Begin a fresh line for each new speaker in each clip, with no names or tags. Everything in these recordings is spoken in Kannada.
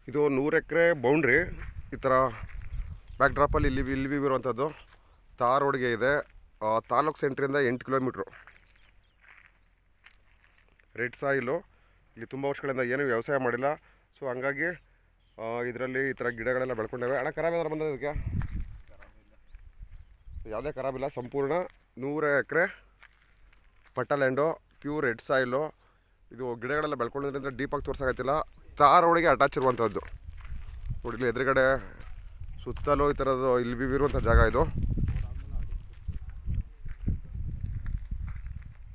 ಇದು 100 ಎಕರೆ ಬೌಂಡ್ರಿ. ಈ ಥರ ಬ್ಯಾಕ್ ಡ್ರಾಪಲ್ಲಿ ಇಲ್ಲಿ ಇರುವಂಥದ್ದು ತಾರ್ ರೋಡ್ಗೆ ಇದೆ. ತಾಲೂಕು ಸೆಂಟ್ರಿಂದ 8 ಕಿಲೋಮೀಟ್ರು. Red soil. ಇಲ್ಲಿ ತುಂಬ ವರ್ಷಗಳಿಂದ ಏನೂ ವ್ಯವಸಾಯ ಮಾಡಿಲ್ಲ. ಸೊ ಹಂಗಾಗಿ ಇದರಲ್ಲಿ ಈ ಥರ ಗಿಡಗಳೆಲ್ಲ ಬೆಳ್ಕೊಂಡವೆ. ಹಣ ಖರಾಬ್ ಏನಾರು ಬಂದದ ಇದಕ್ಕೆ? ಯಾವುದೇ ಖರಾಬಿಲ್ಲ. ಸಂಪೂರ್ಣ 100 ಎಕರೆ ಪಟ್ಟ ಲ್ಯಾಂಡು, ಪ್ಯೂರ್ ರೆಡ್ ಸಾಯಿಲು. ಇದು ಗಿಡಗಳೆಲ್ಲ ಬೆಳ್ಕೊಂಡಿದ್ರಿಂದ ಡೀಪಾಗಿ ತೋರ್ಸೋಕ್ಕಾಗ್ತಿಲ್ಲ. ತಾರ್ ರೋಡಿಗೆ ಅಟ್ಯಾಚ್ ಇರುವಂಥದ್ದು ನೋಡಿ. ಇಲ್ಲಿ ಎದುರುಗಡೆ ಸುತ್ತಲೂ ಈ ಥರದ್ದು ಇಲ್ಲಿ ಇರುವಂಥ ಜಾಗ ಇದು.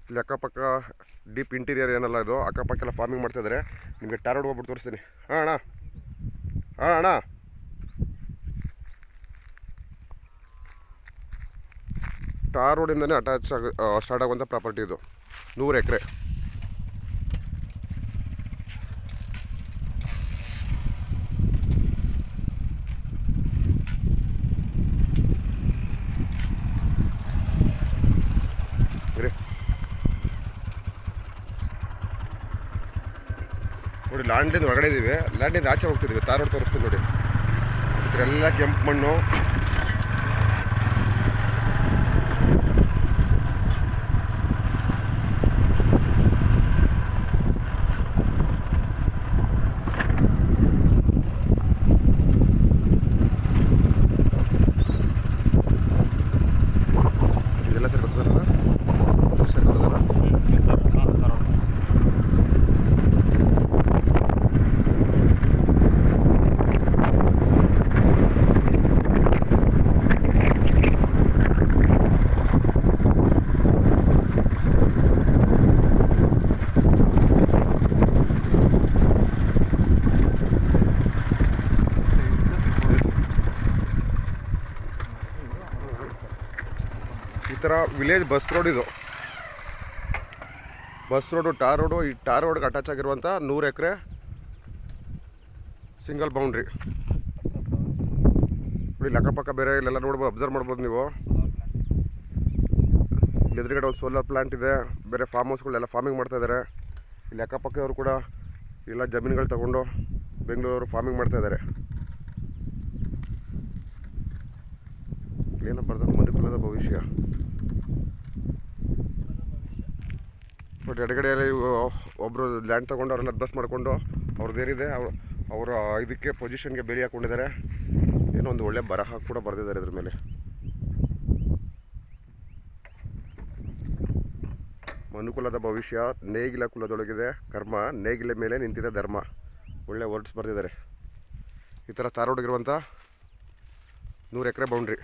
ಇಲ್ಲಿ ಅಕ್ಕಪಕ್ಕ ಡೀಪ್ ಇಂಟೀರಿಯರ್ ಏನಲ್ಲ ಇದು. ಅಕ್ಕಪಕ್ಕೆಲ್ಲ ಫಾರ್ಮಿಂಗ್ ಮಾಡ್ತಾಯಿದ್ದಾರೆ. ನಿಮಗೆ ಟಾರ್ ರೋಡ್ ಹೋಗ್ಬಿಟ್ಟು ತೋರಿಸ್ತೀನಿ. ಅಣ್ಣ ಟಾರ್ ರೋಡಿಂದನೇ ಅಟ್ಯಾಚ್ ಸ್ಟಾರ್ಟ್ ಆಗುವಂಥ ಪ್ರಾಪರ್ಟಿ ಇದು. 100 ಎಕರೆ. ನೋಡಿ, ಲ್ಯಾಂಡಿಂದ ಹೊರಗಡೆ ಇದ್ದೀವಿ. ಲ್ಯಾಂಡಿಂದ ಆಚೆ ಹೋಗ್ತಿದ್ದೀವಿ. ತಾರ್ ರೋಡ್ ತೋರಿಸ್ತೀನಿ ನೋಡಿ. ಇದೆಲ್ಲ ಕೆಂಪು ಮಣ್ಣು. ಇದೆಲ್ಲ ಸರಿ ಗೊತ್ತದಲ್ಲ? ಸರಿ ಗೊತ್ತದಲ್ಲ? ಈ ಥರ ವಿಲೇಜ್ ಬಸ್ ರೋಡ್ ಇದು. Bus road, tar road. ಈ ಟಾರ್ ರೋಡ್ಗೆ ಅಟ್ಯಾಚ್ ಆಗಿರುವಂಥ 100 ಎಕರೆ ಸಿಂಗಲ್ ಬೌಂಡ್ರಿ ನೋಡಿ. ಅಕ್ಕಪಕ್ಕ ಬೇರೆ ಇಲ್ಲೆಲ್ಲ ನೋಡ್ಬೋದು, ಅಬ್ಸರ್ವ್ ಮಾಡ್ಬೋದು ನೀವು. ಇಲ್ಲಿ ಎದುರುಗಡೆ ಒಂದು ಸೋಲಾರ್ ಪ್ಲಾಂಟ್ ಇದೆ. ಬೇರೆ ಫಾರ್ಮ್ ಹೌಸ್ಗಳೆಲ್ಲ ಫಾರ್ಮಿಂಗ್ ಮಾಡ್ತಾಯಿದ್ದಾರೆ. ಇಲ್ಲಿ ಅಕ್ಕಪಕ್ಕದವರು ಕೂಡ ಎಲ್ಲ ಜಮೀನುಗಳು ತಗೊಂಡು ಬೆಂಗಳೂರು ಫಾರ್ಮಿಂಗ್ ಮಾಡ್ತಾಯಿದ್ದಾರೆ. ಏನೋ ಬರ್ತಾರೆ, ಮನುಕುಲದ ಭವಿಷ್ಯ ಬಟ್ ಎಡಗಡೆಯಲ್ಲಿ ಒಬ್ಬರು ಲ್ಯಾಂಡ್ ತೊಗೊಂಡು ಅವರೆಲ್ಲ ಅಡ್ರೆಸ್ ಮಾಡಿಕೊಂಡು ಅವ್ರದ್ದೇನಿದೆ ಅವರ ಇದಕ್ಕೆ ಪೊಸಿಷನ್ಗೆ ಬೇಲಿ ಹಾಕ್ಕೊಂಡಿದ್ದಾರೆ. ಏನೋ ಒಂದು ಒಳ್ಳೆ ಬರಹ ಕೂಡ ಬರೆದಿದ್ದಾರೆ ಇದ್ರ ಮೇಲೆ. ಮನುಕುಲದ ಭವಿಷ್ಯ ನೇಗಿಲ ಕುಲದೊಳಗಿದೆ ಕರ್ಮ, ನೇಗಿಲ ಮೇಲೆ ನಿಂತಿದೆ ಧರ್ಮ. ಒಳ್ಳೆ ವರ್ಡ್ಸ್ ಬರೆದಿದ್ದಾರೆ. ಈ ಥರ ತಾರೋಡಿಗಿರುವಂಥ 100 ಎಕರೆ ಬೌಂಡ್ರಿ.